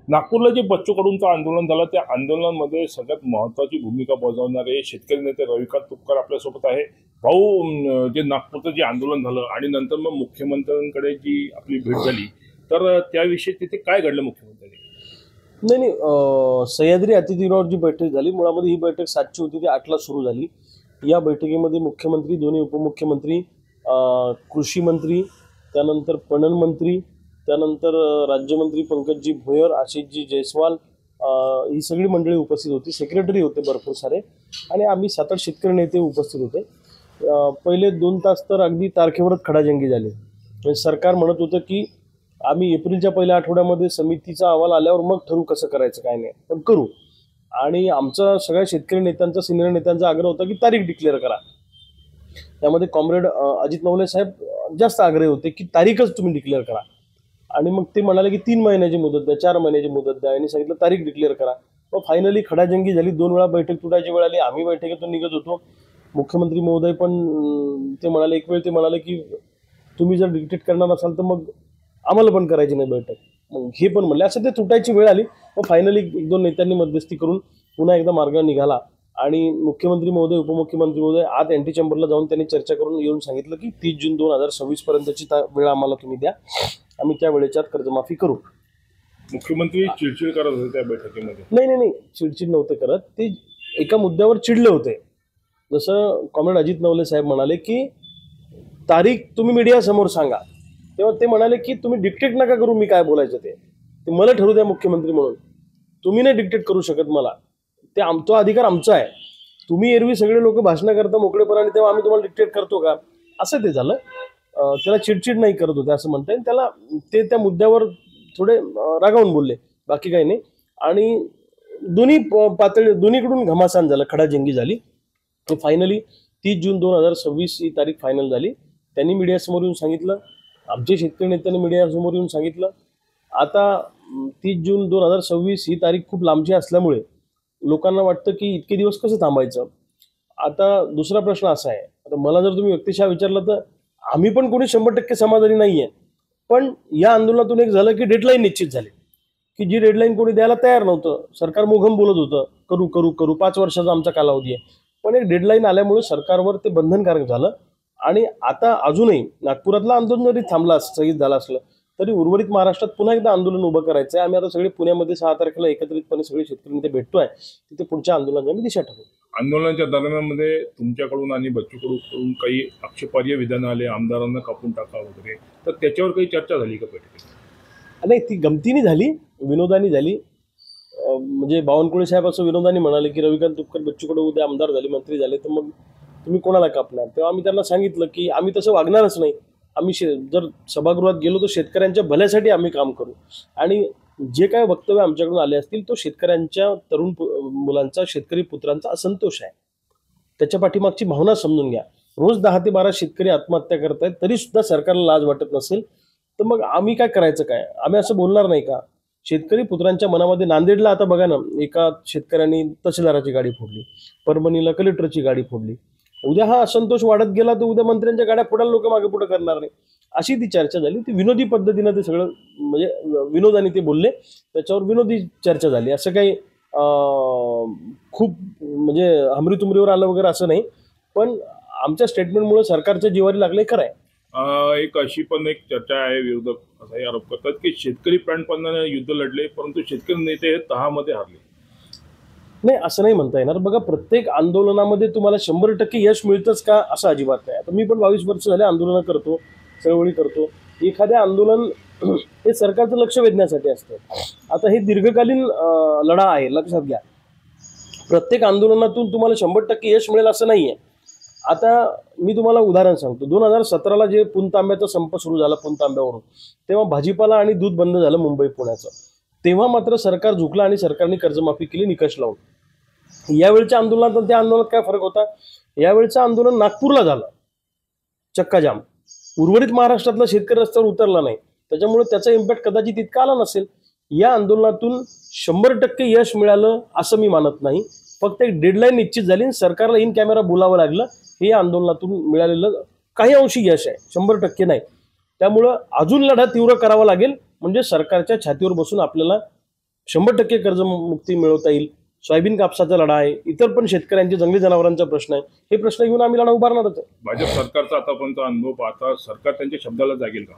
नागपूरला जे बच्चू कडूंचं आंदोलन झालं त्या आंदोलनामध्ये सगळ्यात महत्त्वाची भूमिका बजावणारे शेतकरी नेते रविकांत तुपकर आपल्यासोबत आहे। भाऊ, जे नागपूरचं जे आंदोलन झालं आणि नंतर मग मुख्यमंत्र्यांकडे जी आपली भेट झाली, तर त्याविषयी तिथे काय घडलं मुख्यमंत्र्यांनी? नाही, सह्याद्री अतिथीगृहावर जी बैठक झाली, मुळामध्ये ही बैठक 7ची होती, ती 8ला सुरू झाली। या बैठकीमध्ये मुख्यमंत्री, दोन्ही उपमुख्यमंत्री, कृषी मंत्री, त्यानंतर पणन मंत्री, त्यानंतर राज्यमंत्री पंकजी भुयर, आशिषजी जयस्वाल, ही सगळी मंडळी उपस्थित होती। सेक्रेटरी होते भरपूर सारे, आणि आम्ही 7-8 शेतकरी नेते उपस्थित होते। पहिले 2 तास तर अगदी तारखेवरच खडाजंगी झाली। म्हणजे सरकार म्हणत होतं की आम्ही एप्रिलच्या पहिल्या आठवड्यामध्ये समितीचा अहवाल आल्यावर मग ठरवू कसं करायचं काय नाही, पण करू। आणि आमचा सगळ्या शेतकरी नेत्यांचा, सिनियर नेत्यांचा आग्रह होता की तारीख डिक्लेअर करा। त्यामध्ये कॉम्रेड अजित नवले साहेब जास्त आग्रही होते की तारीखच तुम्ही डिक्लेअर करा। आणि मग ते म्हणाले की 3 महिन्याची मुदत द्या, 4 महिन्याची मुदत द्या, आणि सांगितलं तारीख डिक्लेअर करा। मग फायनली खडाजंगी झाली। 2 वेळा बैठक तुटायची वेळ आली। आम्ही बैठकीतून निघत होतो, मुख्यमंत्री महोदय पण ते म्हणाले, एक वेळ ते म्हणाले की तुम्ही जर डिक्टेट करणार असाल तर मग आम्हाला पण करायची नाही बैठक, मग हे पण म्हणले। असं ते तुटायची वेळ आली। मग फायनली 1-2 नेत्यांनी मध्यस्थी करून पुन्हा एकदा मार्ग निघाला, आणि मुख्यमंत्री महोदय, उपमुख्यमंत्री महोदय आत एंटी चेंबरला जाऊन त्यांनी चर्चा करून येऊन सांगितलं की 30 जून 2026 पर्यंतची वेळ आम्हाला तुम्ही द्या, आम्ही त्या वेळेच्या कर्जमाफी करू। मुख्यमंत्री चिडचिड करत होते त्या बैठकीमध्ये? नाही, चिडचिड नव्हते करत, ते एका मुद्द्यावर चिडले होते। जसं कॉम्रेड अजित नवले साहेब म्हणाले की तारीख तुम्ही मीडिया समोर सांगा, तेव्हा ते म्हणाले की तुम्ही डिक्टेट नका करू, मी काय बोलायचं ते मला ठरवू द्या मुख्यमंत्री म्हणून, तुम्ही नाही डिक्टेट करू शकत मला, तो अधिकार आमचा आहे। तुम्ही एरवी सगळे लोक भाषणं करता मोकळेपणाने, तेव्हा आम्ही तुम्हाला डिक्टेट करतो का, असं ते झालं। त्याला चिडचिड नाही करत होते असं म्हणता येईल, त्याला ते त्या मुद्द्यावर थोडे रागावून बोलले, बाकी काही नाही। आणि दोन्ही पातळी, दोन्हीकडून घमासान झालं, खडाजंगी झाली। फायनली 30 जून 2026 ही तारीख फायनल झाली। त्यांनी मीडियासमोर येऊन सांगितलं, आमचे शेतकरी नेत्यांनी मीडियासमोर येऊन सांगितलं। आता 30 जून 2026 ही तारीख खूप लांबची असल्यामुळे लोकांना वाटतं की इतके दिवस कसं थांबायचं। आता दुसरा प्रश्न असा आहे, आता मला जर तुम्ही व्यक्तिशः विचारलं तर आम्ही पण कोणी 100% समाधानी नाही आहे, पण या आंदोलनातून एक झालं की डेडलाईन निश्चित झाली, की जी डेडलाईन कोणी द्यायला तयार नव्हतं। सरकार मोघम बोलत होतं, करू करू करू, 5 वर्षाचा आमचा कालावधी आहे, पण एक डेडलाईन आल्यामुळे सरकारवर ते बंधनकारक झालं। आणि आता अजूनही नागपुरातलं आंदोलन जरी थांबला, स्थगित झालं असलं, तरी उर्वरित महाराष्ट्रात पुन्हा एकदा आंदोलन उभं करायचं आहे। आम्ही आता सगळे पुण्यामध्ये 6 तारखेला एकत्रितपणे सगळे शेतकरी नेते भेटतोय, तिथे पुढच्या आंदोलनाची दिशा ठरवू। आंदोलनाच्या दरम्यानमध्ये तुमच्याकडून आणि बच्चू कडूंकडून काही आक्षेपार्ह विधान आले, आमदारांना कापून टाका वगैरे, तर त्याच्यावर काही चर्चा झाली का बैठकीत? नाही, ती गमतीने झाली, विनोदानी झाली। म्हणजे बावनकुळे साहेब असं विनोदानी म्हणाले की रविकांत तुपकर बच्चू कडू उद्या आमदार झाले, मंत्री झाले, तर मग तुम्ही कोणाला कापणार? तेव्हा आम्ही त्यांना सांगितलं की आम्ही तसं वागणारच नाही। आम्ही जर सभागृहात गेलो तर शेतकऱ्यांच्या भल्यासाठी आम्ही काम करू, आणि जे काय वक्तव्य आमच्याकडून आले असतील तो शेतकऱ्यांच्या, तरुण मुलांचा, शेतकरी पुत्रांचा असंतोष आहे, त्याच्या पाठीमागची भावना समजून घ्या। रोज 10 ते 12 शेतकरी आत्महत्या करतायत, तरी सुद्धा सरकारला लाज वाटत नसेल तर मग आम्ही काय करायचं काय? आम्ही असं बोलणार नाही का? शेतकरी पुत्रांच्या मनामध्ये, नांदेडला आता बघा ना, एका शेतकऱ्यांनी तहसीलदाराची गाडी फोडली, परभणीला कलेक्टरची गाडी फोडली। उद्या हा असंतोष वाढत गेला तर उद्या मंत्र्यांच्या गाड्या फोडायला लोक मागे पुढे करणार नाही, अशी ती चर्चा झाली। ती विनोदी पद्धतीनं ते सगळं, म्हणजे विनोदाने ते बोलले, त्याच्यावर विनोदी चर्चा झाली। असं काही खूप म्हणजे हमरीतुमरीवर आलं वगैरे असं नाही, पण आमच्या स्टेटमेंटमुळे सरकारच्या जिवारी लागले, खरं आहे। एक अशी पण एक चर्चा आहे, विरोधक असाही आरोप करतात की शेतकरी प्राणपणाने युद्ध लढले, परंतु शेतकरी नेते हे तहामध्ये हारले। नाही, असं नाही म्हणता येणार। बघा, प्रत्येक आंदोलनामध्ये तुम्हाला 100% यश मिळतंच का, असं अजिबात नाही। आता मी पण 22 वर्ष झाले आंदोलनं करतो, चळवळी करतो। एखाद्या आंदोलन हे सरकारचं लक्ष वेधण्यासाठी असतं। आता हे दीर्घकालीन लढा आहे, लक्षात घ्या। प्रत्येक आंदोलनातून तुम्हाला 100% यश मिळेल असं नाही आहे। आता मी तुम्हाला उदाहरण सांगतो, 2017ला जे पुणतांब्याचा संप सुरू झाला, पुणतांब्यावरून, तेव्हा भाजीपाला आणि दूध बंद झालं मुंबई पुण्याचं, तेव्हा मात्र सरकार झुकलं आणि सरकारने कर्जमाफी केली निकष लावून। यावेळच्या आंदोलनात त्या आंदोलनात काय फरक होता? यावेळचं आंदोलन नागपूरला झालं, चक्काजाम, उर्वरित महाराष्ट्रातला शेतकरी रस्त्यावर उतरला नाही, त्याच्यामुळे त्याचा इम्पॅक्ट कदाचित इतका आला नसेल। या आंदोलनातून 100% यश मिळालं असं मी मानत नाही, फक्त एक डेडलाईन निश्चित झाली, सरकारला इन कॅमेरा बोलावं लागलं, हे आंदोलनातून मिळालेलं काही अंशी यश आहे, 100% नाही। त्यामुळं अजून लढा तीव्र करावा लागेल, म्हणजे सरकारच्या छातीवर बसून आपल्याला 100% कर्जमुक्ती मिळवता येईल. सोयाबीन कापसाचा लढा आहे, इतर पण शेतकऱ्यांचे जंगली जनावरांचा प्रश्न आहे. हे प्रश्न घेऊन आम्ही लढा उभारणारच आहे. भाजप सरकारचा आतापर्यंत अनुभव पाहता सरकार त्यांच्या शब्दाला जागेल का?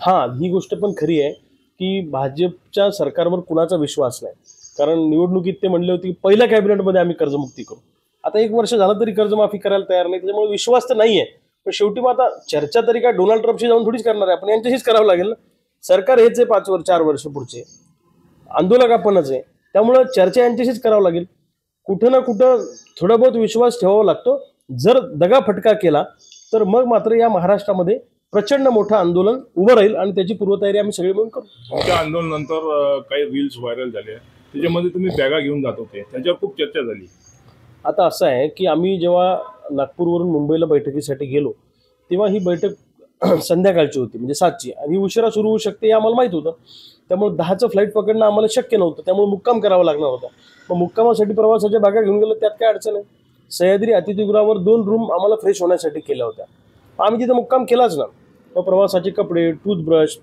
हां, ही गोष्ट पण खरी आहे की भाजपच्या सरकारवर कुणाचा विश्वास नाही. कारण निवडणुकीत ते म्हणले होते की पहिल्या कॅबिनेटमध्ये आम्ही कर्जमुक्ती करू. आता 1 वर्ष झालं तरी कर्जमाफी करायला तयार नाही. त्याच्यामुळे विश्वास तर नाही आहे. पण शेवटी मग आता चर्चा तरी काय डोनाल्ड ट्रम्पशी जाऊन थोडीच करणार आहे आपण, यांच्याशीच करावं लागेल ना. सरकार हेच आहे 4 वर्ष पुढचे, आंदोलक आपणच आहे. त्यामुळं चर्चा यांच्याशीच करावं लागेल. कुठं ना कुठं थोडा बहुत विश्वास ठेवावा लागतो. जर दगाफटका केला तर मग मात्र या महाराष्ट्रामध्ये प्रचंड मोठं आंदोलन उभं राहील आणि त्याची पूर्वतयारी आम्ही सगळे मिळून करू. तुमच्या आंदोलनानंतर काही रील्स व्हायरल झाले, त्याच्यामध्ये तुम्ही बॅगा घेऊन जात होते, त्याच्यावर खूप चर्चा झाली. आता असं आहे की आम्ही जेव्हा नागपूरवरून मुंबईला बैठकीसाठी गेलो तेव्हा ही बैठक संध्याकाळची होती, म्हणजे 7ची, आणि उशिरा सुरू होऊ शकते हे आम्हाला माहीत होतं. त्यामुळे 10चं फ्लाईट पकडणं आम्हाला शक्य नव्हतं. त्यामुळे मुक्काम करावा लागणार होता. मग मुक्कामासाठी प्रवासाच्या बॅगा घेऊन गेलो, त्यात काय अडचण आहे. सह्याद्री अतिथीगृहावर 2 रूम आम्हाला फ्रेश होण्यासाठी केल्या होत्या. आम्ही तिथं मुक्काम केलाच ना. मग प्रवासाचे कपडे, टूथब्रश,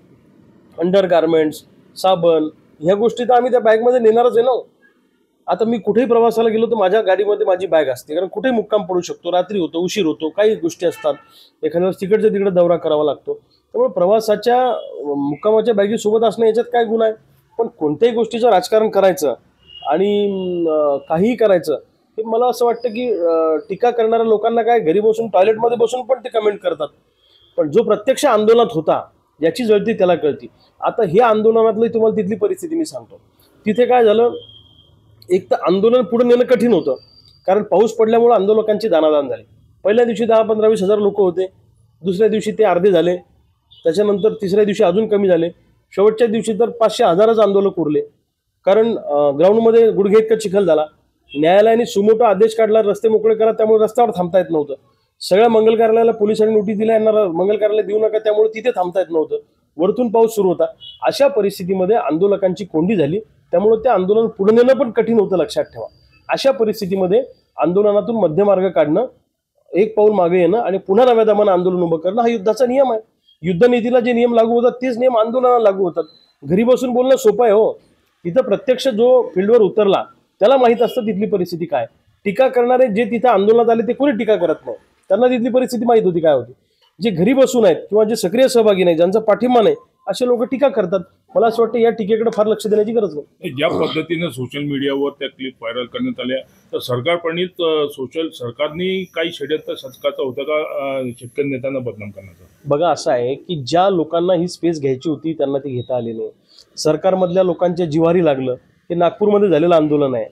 अंडर गार्मेंट्स, साबण, ह्या गोष्टी तर आम्ही त्या बॅगमध्ये नेणारच आहे ना. आता मी कुठेही प्रवासाला गेलो तर माझ्या गाडीमध्ये माझी बॅग असते, कारण कुठेही मुक्काम पडू शकतो, रात्री होतो, उशीर होतो, काही गोष्टी असतात, एखाद्या वेळेस तिकडच्या तिकडे दौरा करावा लागतो. त्यामुळे प्रवासाच्या मुक्कामाच्या बॅगीसोबत असणं याच्यात काय गुन्हा आहे. पण कोणत्याही गोष्टीचं राजकारण करायचं आणि काहीही करायचं हे मला असं वाटतं की टीका करणाऱ्या लोकांना काय घरी बसून टॉयलेटमध्ये बसून पण ते कमेंट करतात. पण जो प्रत्यक्ष आंदोलनात होता याची जळती त्याला कळती. आता हे आंदोलनातली तुम्हाला तिथली परिस्थिती मी सांगतो. तिथे काय झालं, एक तर आंदोलन पुढे नेणं कठीण होतं, कारण पाऊस पडल्यामुळे आंदोलकांची दानादान झाली. पहिल्या दिवशी 10-15-20 हजार लोक होते, दुसऱ्या दिवशी ते अर्धे झाले, त्याच्यानंतर तिसऱ्या दिवशी अजून कमी झाले, शेवटच्या दिवशी तर 500-1000च आंदोलक उरले. कारण ग्राउंडमध्ये गुडघे इतका चिखल झाला. न्यायालयाने सुमोटो आदेश काढला, रस्ते मोकळे करा, त्यामुळे रस्त्यावर थांबता येत नव्हतं. सगळ्या मंगल कार्यालयाला पोलिसांनी नोटीस दिल्या, यांना मंगल कार्यालय देऊ नका, त्यामुळे तिथे थांबता येत नव्हतं. वरतून पाऊस सुरू होता. अशा परिस्थितीमध्ये आंदोलकांची कोंडी झाली. त्यामुळे ते आंदोलन पुढे नेणं पण कठीण होतं, लक्षात ठेवा. अशा परिस्थितीमध्ये आंदोलनातून मध्यमार्ग काढणं, एक पाऊल मागे येणं आणि पुन्हा नव्या दमानं आंदोलन उभं करणं हा युद्धाचा नियम आहे. युद्धनीतीला जे नियम लागू होतात तेच नियम आंदोलनाला लागू होतात. घरी बसून बोलणं सोपं आहे हो. तिथं प्रत्यक्ष जो फील्डवर उतरला त्याला माहीत असतं तिथली परिस्थिती काय. टीका करणारे जे तिथं आंदोलनात आले ते कोणी टीका करत नाही, त्यांना तिथली परिस्थिती माहीत होती काय होती. जे घरी बसून आहेत किंवा जे सक्रिय सहभागी नाही, ज्यांचा पाठिंबा नाही, असे लोक टीका करतात. मला असं वाटतं या टीकेकडे फार लक्ष देण्याची गरज नाही. ज्या पद्धतीने सोशल मीडियावर त्या क्लिप व्हायरल करण्यात आल्या, तर सरकारने काही षड्यंत्र सचकाचं होतं का शेतकरी नेत्यांना बदनाम करण्याचं? बघा, असं आहे की ज्या लोकांना ही स्पेस घ्यायची होती त्यांना ती घेता आली नाही. सरकारमधल्या लोकांच्या जिव्हारी लागलं. हे नागपूरमध्ये झालेलं आंदोलन आहे,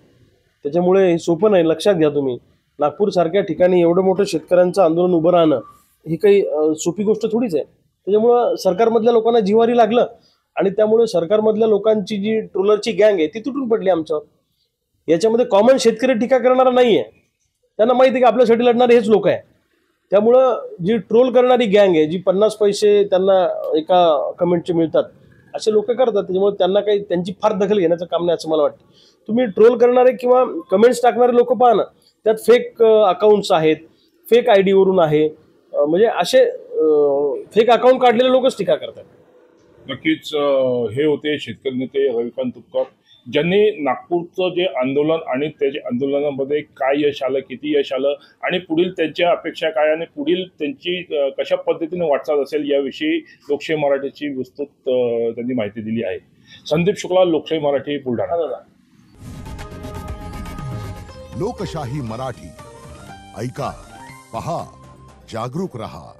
त्याच्यामुळे हे सोपं नाही. लक्षात घ्या तुम्ही, नागपूरसारख्या ठिकाणी एवढं मोठं शेतकऱ्यांचं आंदोलन उभं राहणं ही काही सोपी गोष्ट थोडीच आहे. त्याच्यामुळं सरकारमधल्या लोकांना जिव्हारी लागलं आणि त्यामुळे सरकारमधल्या लोकांची जी ट्रोलरची गँग आहे ती तुटून पडली आमच्यावर. याच्यामध्ये कॉमन शेतकरी टीका करणारा नाही आहे. त्यांना माहिती आहे की आपल्यासाठी लढणारे हेच लोक आहे. त्यामुळं जी ट्रोल करणारी गँग आहे, जी 50 पैसे त्यांना एका कमेंटचे मिळतात, असे लोक करतात. त्याच्यामुळे त्यांना काही त्यांची फार दखल घेण्याचं काम नाही असं मला वाटतं. तुम्ही ट्रोल करणारे किंवा कमेंट्स टाकणारे लोक पाहा ना, त्यात फेक अकाउंट्स आहेत, फेक ID वरून आहे, म्हणजे असे फेक अकाउंट काढलेले लोकच टीका करतात. नक्कीच हे होते शेतकरी नेते रविकांत तुपकर, ज्यांनी नागपूरचं जे आंदोलन आणि त्याच्या आंदोलनामध्ये काय यश आलं, किती यश आलं आणि पुढील त्यांच्या अपेक्षा काय आणि पुढील त्यांची कशा पद्धतीने वाटचाल असेल याविषयी लोकशाही मराठीची विस्तृत त्यांनी माहिती दिली आहे. संदीप शुक्ला, लोकशाही मराठी, बुलढाणा. लोकशाही मराठी ऐका, पहा, जागरूक रहा.